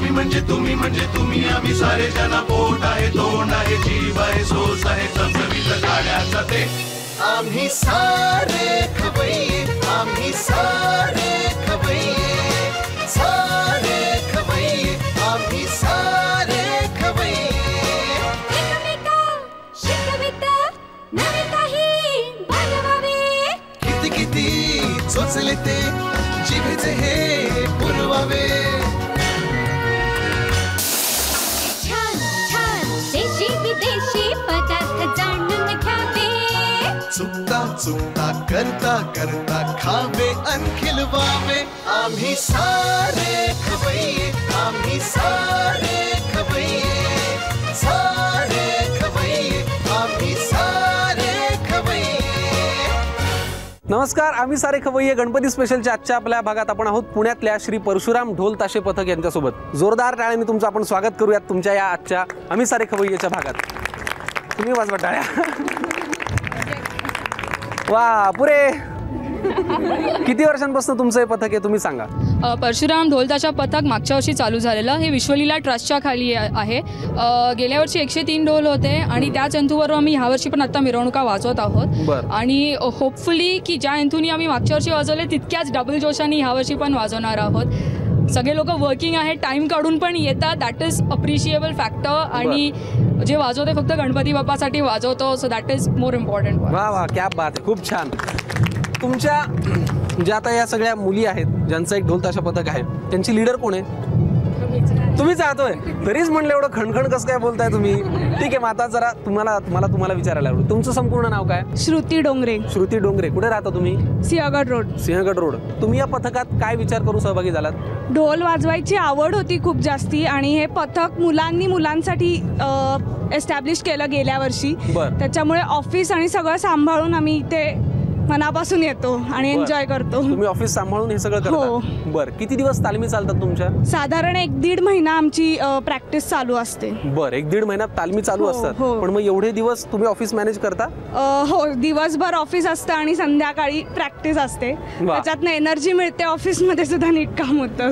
आम्ही म्हणजे तुम्ही आम्ही सारे जना पोट आहे तोंड आहे जीव आहे सोस आहे चमचमीत गाण्याचा ते आम्ही सारे खवय्ये आम्ही सारे खवय्ये सारे खवय्ये आम्ही सारे खवय्ये नवे काही बनवावे किती किती चोचले ते जिभेचे हे पुरवावे छान छान देशी विदेशी पदार्थ जाणून घ्यावे चुकता चुकता करता करता खावे अन खिलवावे आम्ही सारे खवय्ये आम्ही सारे खवय्ये सारे खवय्ये आम्ही सारे खवय्ये। नमस्कार, आम्ही सारे खवय्ये गणपती स्पेशलच्या आजच्या आपल्या भागात आपण आहोत पुण्यातल्या श्री परशुराम ढोल ताशे पथक यांच्यासोबत। जोरदार टाळ्यांनी तुमचं आपण स्वागत करूयात तुमच्या या आजच्या आम्ही सारे खवय्येच्या भागात। तुम्ही वाजवा टाळ्या। वा पुरे किती वर्षांपासून तुमचं हे पथक आहे तुम्ही सांगा। परशुराम ढोल ताशा पथक मागच्या वर्षी चालू झालेलं, हे विश्वलीला ट्रस्टच्या खाली आहे। गेल्या वर्षी 103 ढोल होते आणि त्याच एंथूवर आम्ही ह्या वर्षी पण आता मिरवणुका वाजवत आहोत आणि होपफुली की ज्या एंथूनी आम्ही मागच्या वर्षी वाजवले तितक्याच डबल जोशाने ह्या वर्षी पण वाजवणार आहोत। सगळे लोक वर्किंग आहे, टाइम काढून पण येतात, दॅट इज अप्रिशिएबल फॅक्टर आणि जे वाजवते फक्त गणपती बाप्पासाठी वाजवतो, so that is more important. वा वा क्या बात आहे, खूप छान। तुमच्या ज्या आता या सगळ्या मुली आहेत ज्यांचं एक ढोल ताशा पथक आहे त्यांची लीडर कोण आहे? तुम्हीच आहात होय? तरीच म्हणलं एवढं खणखण कसं काय बोलताय तुम्ही? ठीक आहे, मग आता जरा तुम्हाला विचारायला आवडेल, तुमचं संपूर्ण नाव काय? श्रुती डोंगरे। श्रुती डोंगरे, कुठे राहता तुम्ही? सिंहगड रोड। सिंहगड रोड। तुम्ही या पथकात काय विचार करून सहभागी झालात? ढोल वाजवायची आवड होती खूप जास्ती आणि हे पथक मुलांसाठी एस्टॅब्लिश केलं गेल्या वर्षी। त्याच्यामुळे ऑफिस आणि सगळं सांभाळून आम्ही इथे मनापासून येतो आणि एन्जॉय करतो। तुम्ही ऑफिस सांभाळून हे सगळं करता? बरं, किती दिवस तालमी चालतात तुमच्या? साधारण 1-1.5 महिना आमची प्रॅक्टिस चालू असते। बरं, 1-1.5 महिना तालमी चालू असतात, पण मग एवढे दिवस तुम्ही ऑफिस मॅनेज करता? हो, दिवसभर ऑफिस असतं आणि संध्याकाळी प्रॅक्टिस असते, त्याच्यातनं एनर्जी मिळते, ऑफिसमध्ये सुद्धा नीट काम होतं।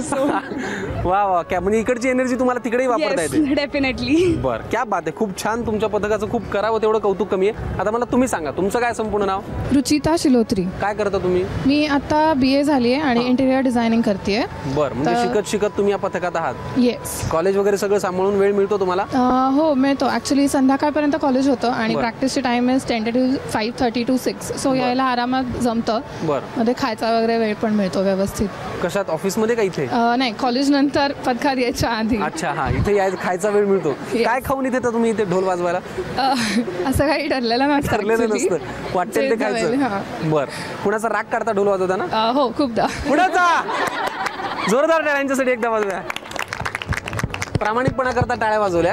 वा वा, क्या म्हणजे इकडची एनर्जी तुम्हाला तिकडेही वापरता येते? डेफिनेटली। बरं, क्या बात आहे, खूप छान। तुमच्या पथकाचं खूप करावं तेवढं कौतुक कमी आहे। आता मला तुम्ही सांगा तुमचं काय संपूर्ण नाव? रुचिता शिलोत्री। काय करता तुम्ही? मी आता BA झाली आहे आणि इंटिरियर डिझायनिंग करते। बरं, म्हणजे शिकत तुम्ही या पथकात आहात? येस। कॉलेज वगैरे सगळं सांभाळून वेळ मिळतो तुम्हाला? हो मिळतो, ऍक्च्युली संध्याकाळपर्यंत कॉलेज होतं आणि प्रॅक्टिसची time is 10 to 5:30 to 6, so यायला आरामात जमतं। बरं, मध्ये खायचा वगैरे वेळ पण मिळतो व्यवस्थित। कशात, ऑफिसमध्ये का इथे? नाही, कॉलेज नंतर पथकात यायच्या आधी। अच्छा, हा, इथे यायचं खायचा वेळ मिळतो। काय खाऊन इथे तर तुम्ही इथे ढोल वाजवायला? असं काही ठरलेलं नसतं, वाटेल ते खायचं। बरं, कुणाचा राग काढता ढोल वाजवताना? हो, खूपदा। कुणाचा? जोरदार टाळ्यांच्यासाठी एकदा वाजव्या। प्रामाणिकपणा करता टाळ्या वाजवल्या,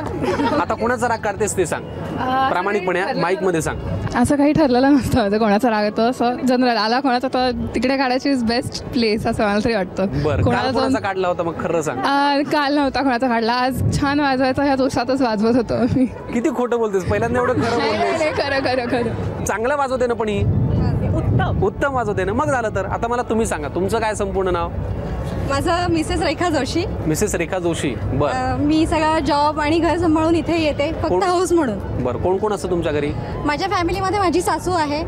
आता कुणाचा राग काढतेस ते सांग प्रामाणिकपणे, माईक मध्ये सांग। असं काही ठरलेलं नसतं कोणाचा राग येतो, असं जनरल आला कोणाचा तर तिकडे काढायची इज बेस्ट प्लेस असं मला तरी वाटतं। कोणाचा काढला होता मग खरं सांग? काल नव्हता कोणाचा काढला, आज छान वाजवायचा ह्या जोशातच वाजवत होतो मी। किती खोटं बोलतेस, पहिल्यांदा एवढं खरं बोलतेस? खरं चांगलं वाजवते ना, पण ही उत्तम वाजवते ना, मग झालं तर। आता मला तुम्ही सांगा तुमचं काय संपूर्ण नाव? माझं मिसेस रेखा जोशी। मिसेस रेखा जोशी, बरं। मी सगळा जॉब आणि घर सांभाळून इथे येते फक्त हाऊस म्हणून। बरं, कोण कोण असतं तुमच्या घरी? माझ्या फॅमिलीमध्ये माझी सासू आहे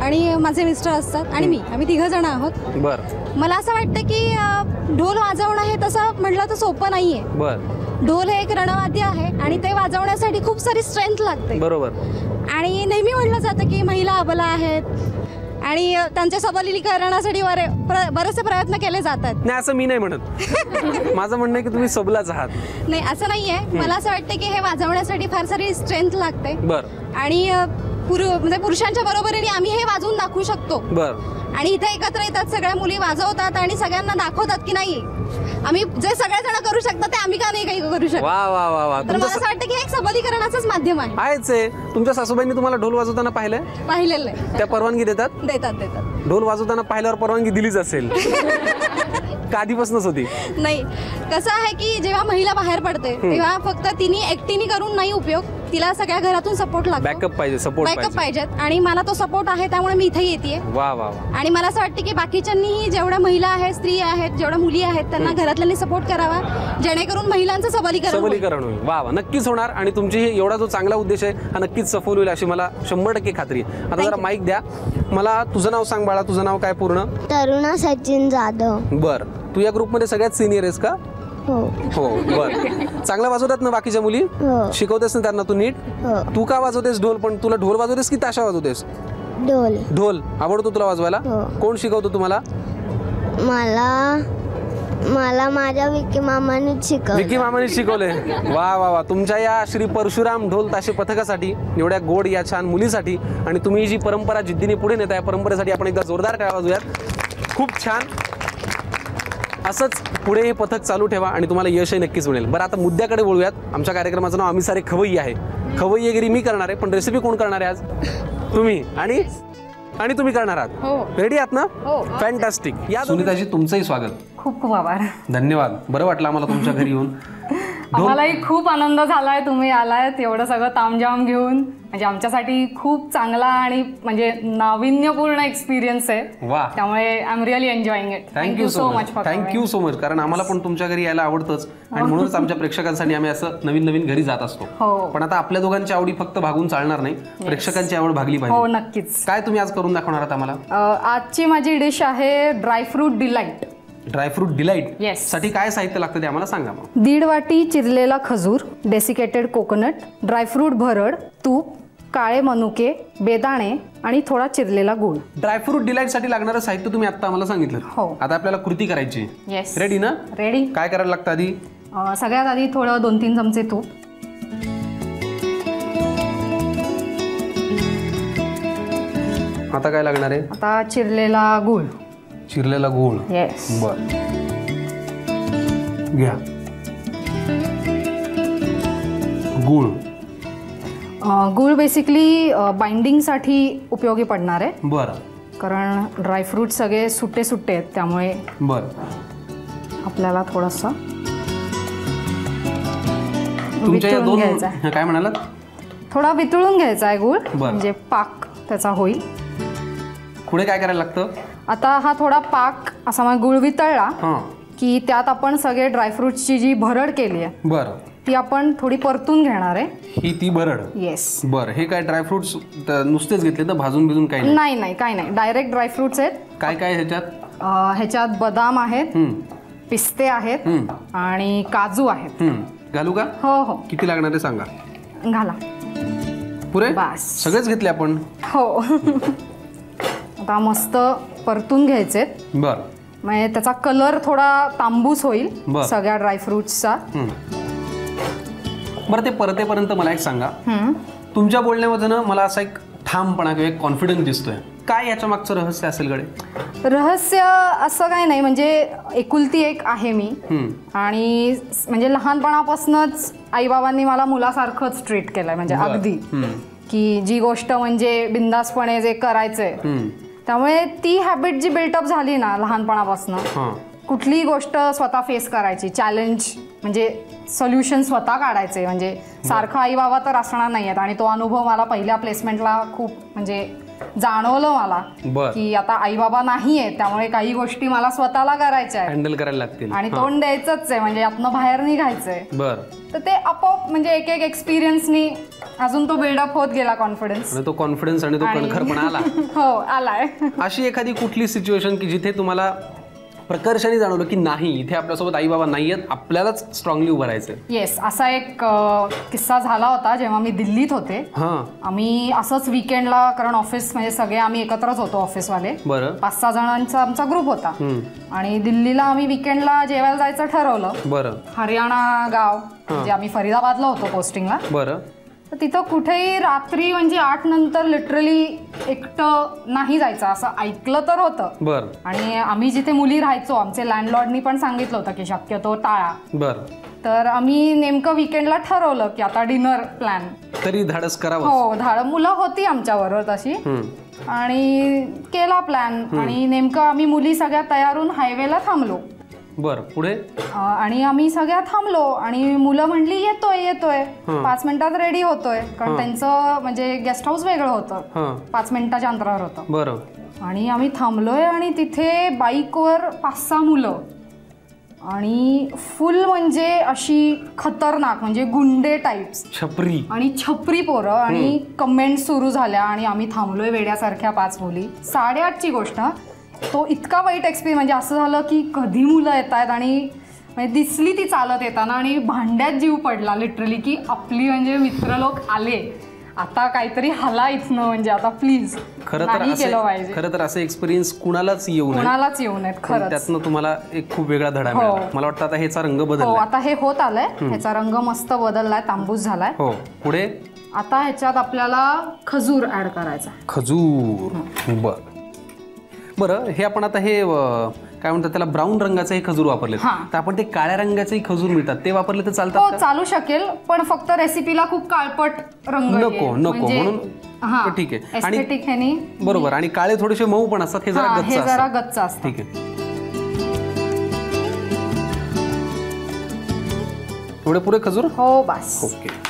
आणि माझे मिस्टर असतात आणि आम्ही 3 जण आहोत। बरं, मला असं वाटतं की ढोल वाजवणं हे तसं म्हटलं तर सोपं नाहीये। बरं, ढोल हे एक रणवाद्य आहे आणि ते वाजवण्यासाठी खूप सारी स्ट्रेंथ लागते। बरोबर। आणि नेहमी म्हटलं जातं की महिला अबला आहेत आणि त्यांच्या सबलीकरणासाठी बरेचसे प्रयत्न केले जातात। नाही, असं मी नाही म्हणत, माझं म्हणणं आहे की तुम्ही सबलाच आहात। नाही, असं नाहीये, मला असं वाटतं की हे वाजवण्यासाठी फार सारी स्ट्रेंथ लागते। बरं, आणि म्हणजे पुरुषांच्या बरोबरीने आम्ही हे वाजवून दाखवू शकतो। बरं, आणि इथे एकत्र येतात, सगळ्या मुली वाजवतात आणि सगळ्यांना दाखवतात की नाही आम्ही जे सगळेजण करू शकतात ते आम्ही का नाही काही करू शकतो। वा वा वा वा, तर मला असं वाटतं की हे एक सबलीकरणाचंच माध्यम आहे। आहेच आहे। तुमच्या सासूबाईंनी तुम्हाला ढोल वाजवताना पाहिलेलं आहे? त्या परवानगी देतात? देतात। ढोल वाजवताना पाहिल्यावर परवानगी दिलीच असेल का आधीपासूनच होती? नाही, कसं आहे की जेव्हा महिला बाहेर पडते तेव्हा फक्त तिने एकटीने करून नाही उपयोग, तिला सगळ्या घरातून सपोर्ट लागतो, बॅकअप पाहिजे, सपोर्ट पाहिजेत आणि मला तो सपोर्ट आहे, त्यामुळे मी इथे येते. वा वा वा. आणि मला असं वाटतं की बाकीच्यांनीही जेवढ्या महिला आहेत, स्त्री आहेत, जेवढ्या मुली आहेत त्यांना घरातल्यांनी सपोर्ट करावा, जेणेकरून महिलांचं सबलीकरण होईल. वा वा, नक्कीच होणार आणि तुमची एवढा जो चांगला उद्देश आहे हा नक्कीच सफल होईल अशी मला 100% खात्री आहे. आता जरा माईक द्या मला. तुझं नाव सांग बाळा, तुझं नाव काय पूर्ण? तरुणा सचिन जाधव. बर, तू या ग्रुपमध्ये सगळ्यात सिनियर आहेस का? हो हो. बर, चांगला वाजवतात ना बाकीच्या मुली? शिकवतेस ना त्यांना तू नीट? तू का वाजवतेस ढोल? पण तुला ढोल वाजवतेस की ताशा वाजवतेस? ढोल. ढोल आवडतो तुला वाजवायला? कोण शिकवतो तुम्हाला? मला माझ्या विकी मामाने शिकवलं. विकी मामाने शिकवले. वा वा वा. तुमच्या या श्री परशुराम ढोल ताशे पथकासाठी, एवढ्या गोड या छान मुलीसाठी आणि तुम्ही जी परंपरा जिद्दीने पुढे नेता, या परंपरेसाठी आपण एकदा जोरदार टाळ्या वाजवूयात. खूप छान. असंच पुढे हे पथक चालू ठेवा आणि तुम्हाला यशही नक्कीच मिळेल. बरं, आता मुद्द्याकडे बोलूयात. आमच्या कार्यक्रमाचं नाव आम्ही सारे खवय्ये आहे. खवय्येगिरी मी करणार आहे, पण रेसिपी कोण करणार आहे आज? तुम्ही. आणि तुम्ही करणार आहात? रेडी आहात ना? फॅन्टास्टिक. या सुनीताजी, तुमचंही स्वागत. खूप खूप आभार. धन्यवाद. बरं वाटलं आम्हाला तुमच्या घरी येऊन. आम्हालाही खूप आनंद झालाय तुम्ही आलायत एवढं सगळं तामझाम घेऊन. म्हणजे आमच्यासाठी खूप चांगला आणि म्हणजे नाविन्यपूर्ण एक्सपिरियन्स आहे. वा. त्यामुळे I am really enjoying it. Thank you so much. Thank you so much. कारण आम्हाला पण तुमच्या घरी यायला आवडतंच आणि म्हणूनच आमच्या प्रेक्षकांसाठी आम्ही असं नवीन नवीन घरी जात असतो. पण आता आपल्या दोघांची आवडी फक्त भागून चालणार नाही, प्रेक्षकांची आवड भागली पाहिजे. हो नक्कीच. काय तुम्ही आज करून दाखवणार आहात आम्हाला? आजची माझी डिश आहे ड्रायफ्रूट डिलाइट. ड्रायफ्रूट डिलाइट साठी काय साहित्य लागतं ते आम्हाला सांगा मग. 1.5 वाटी चिरलेला खजूर, डेसिकेटेड कोकोनट, ड्रायफ्रूट भरड, तूप, काळे मनुके, बेदाणे आणि थोडा चिरलेला गूळ. ड्रायफ्रूट डिलाइट साठी लागणारं साहित्य तुम्ही आता आम्हाला सांगितलं. हो. आता आपल्याला कृती करायची. येस. रेडी ना? रेडी. काय करायला लागतं आधी? सगळ्यात आधी थोडं 2-3 चमचे तूप, आता काय लागणार आहे? आता चिरलेला गूळ. चिरलेला गूळ. येस. बर, घ्या गूळ. गूळ बेसिकली बाइंडिंगसाठी उपयोगी पडणार आहे. बरं. कारण ड्रायफ्रूट सगळे सुट्टे सुट्टे आहेत त्यामुळे आपल्याला थोडंसं वितळून घ्यायचा आहे. काय म्हणालात? थोडा वितळून घ्यायचा आहे गूळ, म्हणजे पाक त्याचा होईल. पुढे काय करायला लागतं? आता हा थोडा पाक असा मग गूळ वितळला की त्यात आपण सगळे ड्रायफ्रुट्सची जी भरड केली आहे बरं ती आपण थोडी परतून घेणार आहे. ही ती भरड? येस. बरं. हे काय ड्रायफ्रुट्स नुसतेच घेतले तर भाजून भिजून काही नाही? काही नाही, डायरेक्ट ड्रायफ्रुट्स आहेत. काय काय ह्याच्यात? ह्याच्यात बदाम आहेत, पिस्ते आहेत आणि काजू आहेत. घालू का? हो हो. किती लागणार आहे सांगा? घाला. पुरे? बस. सगळेच घेतले आपण? हो. आता मस्त परतून घ्यायचे. बर. म्हणजे त्याचा कलर थोडा तांबूस होईल सगळ्या ड्रायफ्रुट्सचा. बरं, ते परतेपर्यंत मला एक सांगा, तुमच्या बोलण्यामध्ये ना मला असा एक ठामपणा किंवा एक कॉन्फिडन्स दिसतोय. काय याच्या मागचं रहस्य असेल गडे? रहस्य असं काय नाही, म्हणजे एकुलती एक आहे मी आणि म्हणजे लहानपणापासूनच आईबाबांनी मला मुलासारखंच ट्रीट केलंय. म्हणजे अगदी की जी गोष्ट म्हणजे बिंदासपणे जे करायचंय, त्यामुळे ती हॅबिट जी बिल्टअप झाली ना लहानपणापासून, कुठलीही गोष्ट स्वतः फेस करायची, चॅलेंज म्हणजे सोल्युशन स्वतः काढायचे. म्हणजे सारखं आई बाबा तर असणार नाही आहेत आणि तो अनुभव मला पहिल्या प्लेसमेंटला खूप म्हणजे जाणवलं मला की आता आई बाबा नाही आहेत, त्यामुळे काही गोष्टी मला स्वतःला करायच्या आहेत, हँडल करायला लागतील आणि तोंड द्यायचंच आहे, म्हणजे यातनं बाहेर निघायचंय. तर ते आपोआप म्हणजे एक एक एक्सपिरियन्सनी अजून तो बिल्डअप होत गेला कॉन्फिडन्स. तो कॉन्फिडन्स आणि तो कणखरपणा आला. हो, आलाय. अशी एखादी कुठली सिच्युएशन की जिथे तुम्हाला प्रकर्षाने जाणवलं की नाही, इथे आपल्यासोबत आई बाबा नाही आहेत, आपल्यालाच स्ट्रॉंगली उभं राहायचं? येस. असा एक किस्सा झाला होता जेव्हा मी दिल्लीत होते. आम्ही असंच विकेंडला, कारण ऑफिस म्हणजे सगळे आम्ही एकत्रच होतो ऑफिसवाले, 5-6 जणांचा आमचा ग्रुप होता आणि दिल्लीला आम्ही विकेंडला जेवायला जायचं ठरवलं. बरं. हरियाणा गाव, म्हणजे आम्ही फरीदाबादला होतो पोस्टिंगला. बरं. तर तिथं कुठेही रात्री म्हणजे 8 नंतर लिटरली एकटं नाही जायचं असं ऐकलं तर होतं. बरं. आणि आम्ही जिथे मुली राहायचो, आमचे लँडलॉर्डनी पण सांगितलं होतं की शक्यतो टाळा. बरं. तर आम्ही नेमकं विकेंडला ठरवलं की आता डिनर प्लॅन. तरी धाडस करावं. हो, मुलं होती आमच्या बरोबर तशी, आणि केला प्लॅन. आणि नेमकं आम्ही मुली सगळ्या तयार होऊन हायवेला थांबलो बरं, पुढे आणि आम्ही सगळ्या थांबलो आणि मुलं म्हणली येतोय येतोय 5 मिनिटात रेडी होतोय, कारण त्यांचं म्हणजे गेस्ट हाऊस वेगळं होतं, 5 मिनिटाच्या अंतरावर होतं. बरं. आणि आम्ही थांबलोय आणि तिथे बाईकवर 5-6 मुलं आणि फुल म्हणजे अशी खतरनाक म्हणजे गुंडे टाईप्स, छपरी आणि छपरी पोरं, आणि कमेंट सुरू झाल्या आणि आम्ही थांबलोय वेड्यासारख्या 5 मुली. 8:30ची गोष्ट. तो इतका वाईट एक्सपिरियन्स, म्हणजे असं झालं की कधी मुलं येत आहेत आणि म्हणजे दिसली ती चालत येताना आणि भांड्यात जीव पडला लिटरली की आपली म्हणजे मित्र लोक आले, आता काहीतरी हाला इथनं, म्हणजे आता प्लीज. खरं तर असं एक्सपिरियन्स कुणालाच येऊ नयेत. खरं त्यातनं तुम्हाला एक खूप वेगळा धडा मिळाला. मला वाटतं आता ह्याचा रंग बदलला. आता हे होत आलंय, ह्याचा रंग मस्त बदललाय, तांबूस झालाय. हो, पुढे आता ह्याच्यात आपल्याला खजूर ऍड करायचा. खजूर. बरं, हे आपण आता हे काय म्हणतात त्याला, ब्राऊन रंगाचे खजूर वापरले, तर आपण ते काळ्या रंगाचे खजूर मिळतात ते वापरले तर चालतात? हो, चालू शकेल, पण फक्त रेसिपीला खूप काळपट रंग नको म्हणून ठीक आहे. आणि बरोबर, आणि काळे थोडेसे मऊ पण असतात, हे जरा गच्च असतात. ठीक आहे. थोडे पुरे खजूर. हो, बस. ओके.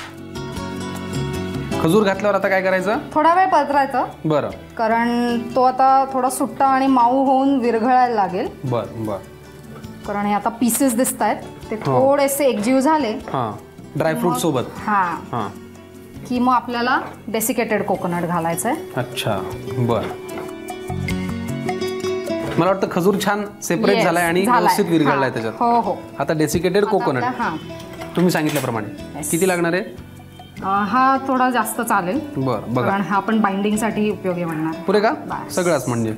खजूर घातल्यावर आता काय करायचं? थोडा वेळ परतायचं. बरं. कारण तो आता थोडा सुट्टा आणि माऊ होऊन विरघळायला लागेल. बरं. कारण हे आता पीसेस दिसत आहेत, ते थोडेसे एकजीव झाले ड्रायफ्रूट सोबत की मग आपल्याला डेसिकेटेड कोकोनट घालायचंय. अच्छा, बरं. मला वाटतं खजूर छान सेपरेट झालाय आणि व्यवस्थित विरघळलाय त्याच्यात. हो. आता डेसिकेटेड कोकोनट तुम्ही सांगितल्याप्रमाणे किती लागणार आहे? हा थोडा जास्त चालेल. बरं, बघा, कारण हा आपण बाइंडिंग साठी उपयोगी म्हणणार. पुरे का सगळंच? म्हणजे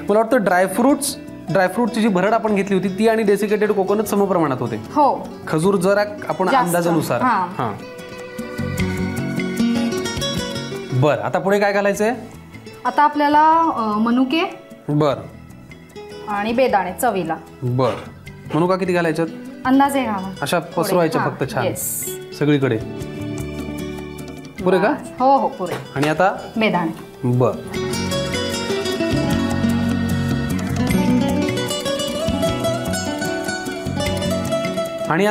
मला वाटतं ड्रायफ्रुटची जी भरड आपण घेतली होती ती आणि डेसिकेटेड कोकोनट समप्रमाणात होते. हो, खजूर जरा आपण अंदाजानुसार. बरं, आता पुढे काय घालायचंय? आता आपल्याला मनुके. बरं. आणि बेदाणे चवीला. बरं. मनुका किती घालायच्यात? अंदाजे घाला. अशा पसरवायच्या फक्त छान सगळीकडे. पुरे का? हो, पुरे. आणि आता बेदाणे. बरं. आणि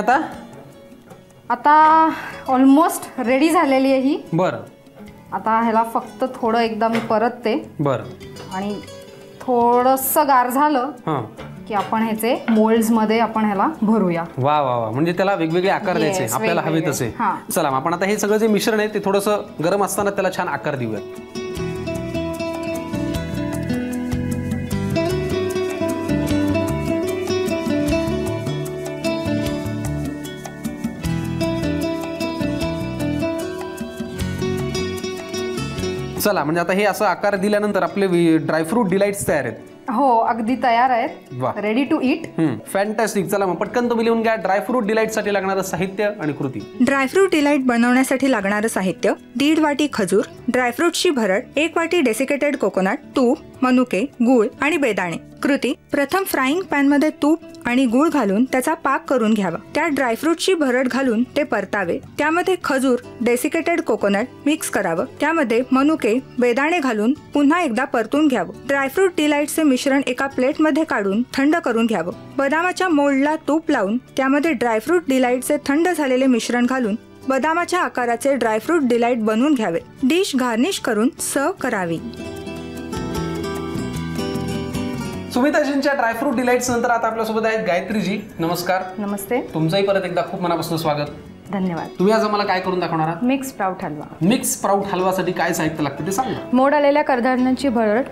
आता ऑलमोस्ट रेडी झालेली आहे ही. बरं. आता ह्याला फक्त थोडं एकदा मी परतते. बरं. आणि थोडंसं गार झालं की आपण ह्याचे मोल्ड्स मध्ये आपण ह्याला भरूया. वा वा वा, म्हणजे त्याला वेगवेगळे आकार द्यायचे आपल्याला हवे तसे. चला, आपण आता हे सगळं जे मिश्रण आहे ते थोडंसं गरम असताना त्याला छान आकार देऊया. चला, म्हणजे आता हे असं आकार दिल्यानंतर आपले ड्रायफ्रूट डिलाइट्स तयार आहेत. हो, अगदी तयार आहेत, रेडी टू ईट. फॅन्टॅस्टिक. चला मग पटकन तुम्ही लिहून घ्या ड्रायफ्रूट डिलाइट साठी लागणारं साहित्य आणि कृती. ड्रायफ्रूट डिलाइट बनवण्यासाठी लागणारं साहित्य: 1.5 वाटी खजूर, ड्रायफ्रूटची भरड, 1 वाटी डेसिकेटेड कोकोनट, तूप, मनुके, गूळ आणि बेदाणे. कृती: प्रथम फ्राईंग पॅन मध्ये तूप आणि गूळ घालून त्याचा पाक करून घ्यावा. त्यात ड्रायफ्रूटची भरड घालून ते परतावे. त्यामध्ये खजूर, डेसिकेटेड कोकोनट मिक्स करावं. त्यामध्ये मनुके, बेदाणे घालून पुन्हा एकदा परतून घ्यावं. ड्रायफ्रूट डिलाइटचे मिश्रण एका प्लेट मध्ये काढून थंड करून घ्यावं. बदामाच्या मोल्डला तूप लावून त्यामध्ये ड्रायफ्रूट डिलाइटचे थंड झालेले मिश्रण घालून बदामाच्या आकाराचे ड्रायफ्रूट डिलाइट बनवून घ्यावे. डिश गार्निश करून सर्व्ह करावी. सुमिताजींच्या ड्रायफ्रूट डिलाइट्स नंतर आता आपल्यासोबत आहेत गायत्रीजी. नमस्कार. नमस्ते. तुमचंही परत एकदा खूप मनापासून स्वागत. धन्यवाद. तुम्ही आज आम्हाला काय करून दाखवणार आहात? मिक्स स्प्राउट हलवा. मिक्स स्प्राउट हलवासाठी काय साहित्य लागतं ते सांगा. मोड आलेल्या कडधान्यांची भरड,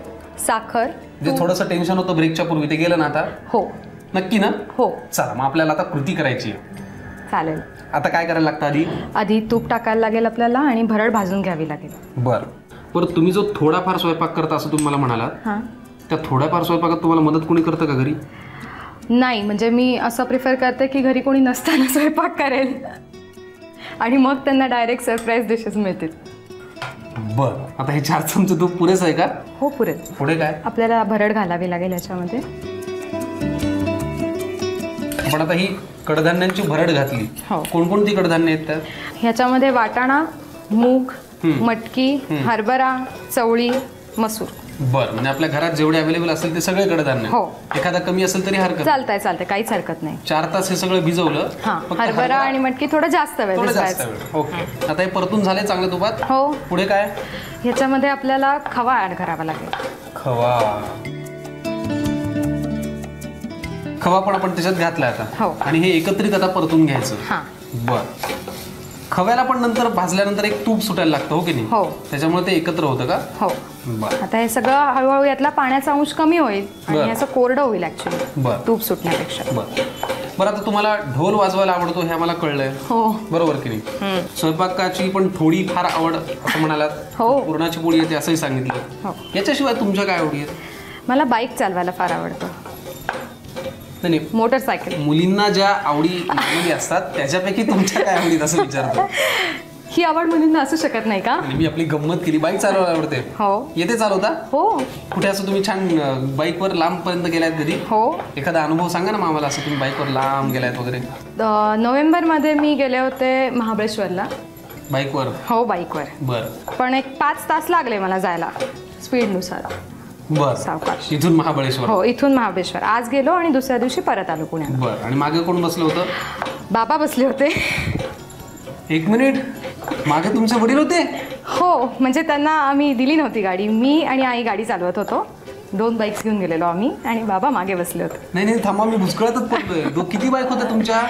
साखर. जे थोडंसं टेन्शन होतं ब्रेकच्या पूर्वी ते गेलं ना आता? हो. नक्की ना? हो. चला, मग आपल्याला आता कृती करायची आहे. चालेल. आता काय करायला लागतं? आधी तूप टाकायला लागेल आपल्याला आणि भरड भाजून घ्यावी लागेल. बरं. तुम्ही जो थोडाफार स्वयंपाक करता असं तुम्ही मला म्हणालात, त्या थोड्याफार स्वयंपाकात तुम्हाला मदत कोणी करतं का घरी? नाही, म्हणजे मी असं प्रिफर करते की घरी कोणी नसताना स्वयंपाक करेल आणि मग त्यांना डायरेक्ट सरप्राईज डिशेस मिळतील. बरं. आता हे 4 चमचे तूप पुरेच आहे का? हो, पुरेच. पुढे काय? आपल्याला भरड घालावी लागेल याच्यामध्ये. आपण आता ही कडधान्यांची भरड घातली. कोणकोणती कडधान्य आहेत त्यात? ह्याच्यामध्ये वाटाणा, मूग, मटकी, हरभरा, चवळी, मसूर. बरं, म्हणजे आपल्या घरात जेवढे अवेलेबल असेल ते सगळे कडधान्य. हो. एखादा कमी असेल तरी हरकत चालतंय काहीच हरकत नाही. 4 तास हे सगळं भिजवलं. हरभरा आणि मटकी थोडं जास्त वेळ भिजवायचं. ओके. आता हे परतून झाले चांगल्या तुपात. हो. पुढे काय? ह्याच्यामध्ये आपल्याला खवा ऍड करावा लागेल. खवा पण आपण त्याच्यात घातला आता. हो. आणि हे एकत्रित आता परतून घ्यायचं. बर. खव्याला पण नंतर भाजल्यानंतर एक तूप सुटायला लागतं, हो की नाही? हो. त्याच्यामुळे ते एकत्र होतं का? हो. आता हे सगळं हळूहळू यातला पाण्याचा अंश कमी होईल आणि असं कोरडं होईल ऍक्च्युली तूप सुटण्यापेक्षा. बरं, आता तुम्हाला ढोल वाजवायला आवडतो हे आम्हाला कळलंय. हो. बरोबर की नाही? स्वयंपाकाची पण थोडी फार आवड असं म्हणालात. हो. पुरणाची पोळी येते असंही सांगितलं. याच्याशिवाय तुमच्या काय आवडी आहेत? मला बाईक चालवायला फार आवडतं. नाही, मोटरसायकल. मुलींना ज्या आवडी असतात त्याच्यापैकी तुमच्या काय आवडीत असं विचारतो. ही आवड मुलींना असू शकत नाही का? मी आपली गंमत केली. बाईक चालवायला आवडते. हो. येते चालवता? हो. कुठे असं तुम्ही छान बाईकवर लांब पर्यंत गेलात कधी? हो. एखादा अनुभव सांगा ना आम्हाला, असं तुम्ही बाईकवर लांब गेलात वगैरे. नोव्हेंबरमध्ये मी गेले होते महाबळेश्वरला. बाईकवर? हो, बाईकवर. बरं. पण एक 5 तास लागले मला जायला स्पीडनुसार. बरं. इथून महाबळेश्वर? हो, इथून महाबळेश्वर. आज गेलो आणि दुसऱ्या दिवशी परत आलो पुण्यात. बरं. आणि मागे कोण बसलं होतं? बाबा बसले होते. 1 मिनिट, मागे तुमचे वडील होते? हो, म्हणजे त्यांना आम्ही दिली नव्हती गाडी. मी आणि आई गाडी चालवत होतो. 2 बाईक्स घेऊन गेलेलो आम्ही आणि बाबा मागे बसले होते. नाही थांबा, मी भुसकळतच पडतोय. किती बाईक होत्या तुमच्या?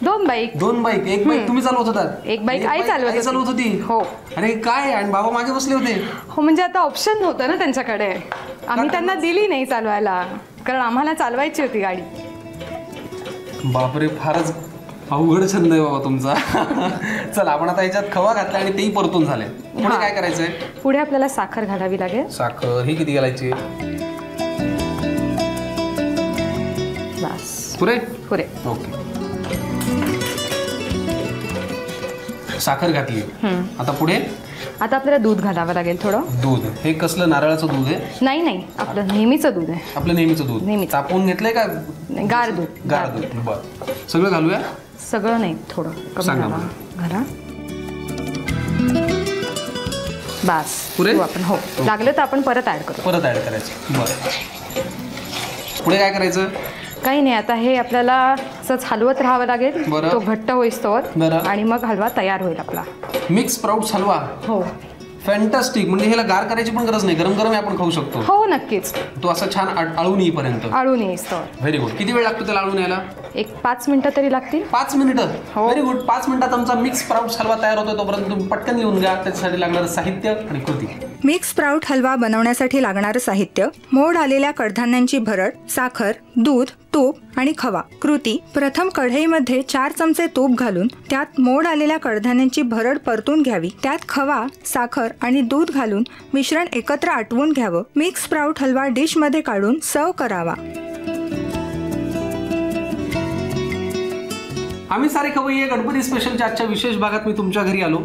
2 बाईक. 2 बाईक. एक बाईक तुम्ही चालवत होतात? एक बाईक आई चालवत होती. हो. अरे काय, आणि बाबा मागे बसले होते? हो, म्हणजे आता ऑप्शन नव्हतं ना त्यांच्याकडे. आम्ही त्यांना दिली नाही चालवायला, कारण आम्हाला चालवायची होती गाडी. बापरे, फारच अवघड छंद आहे बाबा तुमचा. चला, आपण आता याच्यात खवा घातला आणि तेही परतून झाले. पुढे काय करायचंय? पुढे आपल्याला साखर घालावी लागेल. साखर ही किती घालायची? बस. पुरे? पुरे. ओके. साखर घातली. आता पुढे? आता आपल्याला दूध घालावं लागेल थोडं. दूध हे कसलं, नारळाचं दूध आहे? नाही, आपलं नेहमीचं दूध आहे. आपलं नेहमीचं दूध? नेहमी. तापवून घेतलंय का? गार दूध. गार दूध. बरं. सगळं घालूया? सगळं नाही, थोडं कमी घाला. बस. पुरे? आपण हो, लागलं तर आपण परत ऍड करू. परत ऍड करायचं. बरं. पुढे काय करायचं? काही नाही, आता हे आपल्याला असंच हलवत राहावं लागेल. तो घट्ट होईस्तोवर. आणि मग हलवा तयार होईल आपला. मिक्स स्प्राउट्स हलवा? हो. फॅन्टास्टिक. म्हणजे ह्याला गार करायची पण गरज नाही, गरम गरम आपण खाऊ शकतो. हो, नक्कीच. तो असं छान आळून येईपर्यंत? आळून येईस्तोवर. Very good. किती वेळ लागतो त्याला आळून यायला? एक 5 मिनिटं तरी लागतील. 5 मिनिटं? Very good. 5 मिनिटात आमचा मिक्स स्प्राउट्स हलवा तयार होतो. तोपर्यंत तुम्ही पटकन लिहून घ्या त्याच्यासाठी लागणारं साहित्य आणि कृती. मिक्स स्प्राउट हलवा बनवण्यासाठी लागणारं साहित्य: मोड आलेल्या कडधान्यांची भरड, साखर, दूध, तूप आणि खवा. कृती: प्रथम कढईमध्ये 4 चमचे तूप घालून त्यात मोड आलेल्या कडधान्यांची भरड परतून घ्यावी. त्यात खवा, साखर आणि दूध घालून मिश्रण एकत्र आटवून घ्यावं. मिक्स स्प्राउट हलवा डिश मध्ये काढून सर्व करावा. आम्ही सारे खवय्ये गणपती स्पेशलच्या आजच्या विशेष भागात मी तुमच्या घरी आलो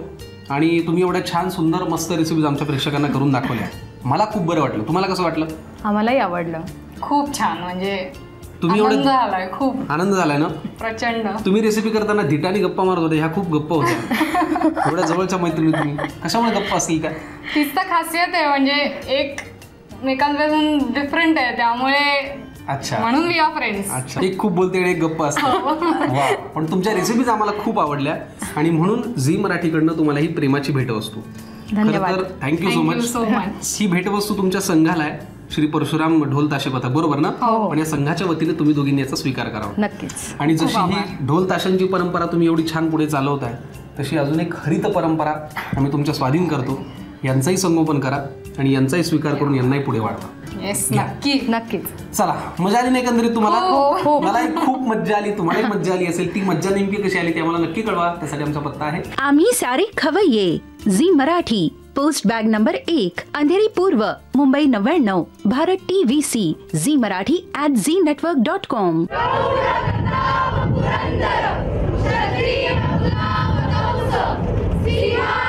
आणि तुम्ही एवढ्या छान सुंदर मस्त रेसिपीज आमच्या प्रेक्षकांना करून दाखवल्या. मला खूप बरं वाटलं. तुम्हाला कसं वाटलं? आम्हालाही आवडलं. खूप छान. म्हणजे तुम्ही आनंद झालाय. खूप आनंद झालाय ना? प्रचंड. तुम्ही रेसिपी करताना धिटाने गप्पा मारत होते, ह्या खूप गप्पा होत्या. एवढ्या जवळच्या मैत्रिणी तुम्ही, कशामुळे गप्पा असतील का? तीच तर खासियत आहे. म्हणजे एक मेकांपासून डिफरंट आहे, त्यामुळे अच्छा, म्हणून वी आर फ्रेंड्स. अच्छा, एक खूप बोलते आणि एक गप्पा असते. वा. पण तुमच्या रेसिपीज आम्हाला खूप आवडल्या आणि म्हणून झी मराठीकडनं तुम्हाला ही प्रेमाची भेटवस्तू. धन्यवाद. Thank you so much. ही भेटवस्तू तुमच्या संघाला आहे, श्री परशुराम ढोल ताशे पथक, बरोबर ना? पण या संघाच्या वतीने तुम्ही दोघींनी याचा स्वीकार करावा. नक्कीच. आणि जशी ही ढोल ताशांची परंपरा तुम्ही एवढी छान पुढे चालवताय, तशी अजून एक हरित परंपरा आम्ही तुमच्या स्वाधीन करतो. यांचाही संगोपन करा आणि यांचाही स्वीकार करून यांनाही पुढे वाढवा. नक्की. नक्कीच. चला, मजा आली नाही एकंदरीत तुम्हाला? मलाही खूप मजा आली, तुम्हालाही मजा आली असेल. ती मज्जा नेमकी कशी आली ते आम्हाला नक्की कळवा. त्यासाठी आमचा पत्ता आहे आम्ही सारे खवय्ये, Zee Marathi, post bag number 1, Andheri पूर्व, मुंबई 99, भारत TVC, झी मराठी @znetwork.com. पुरंदर, क्षत्रिय, सिंह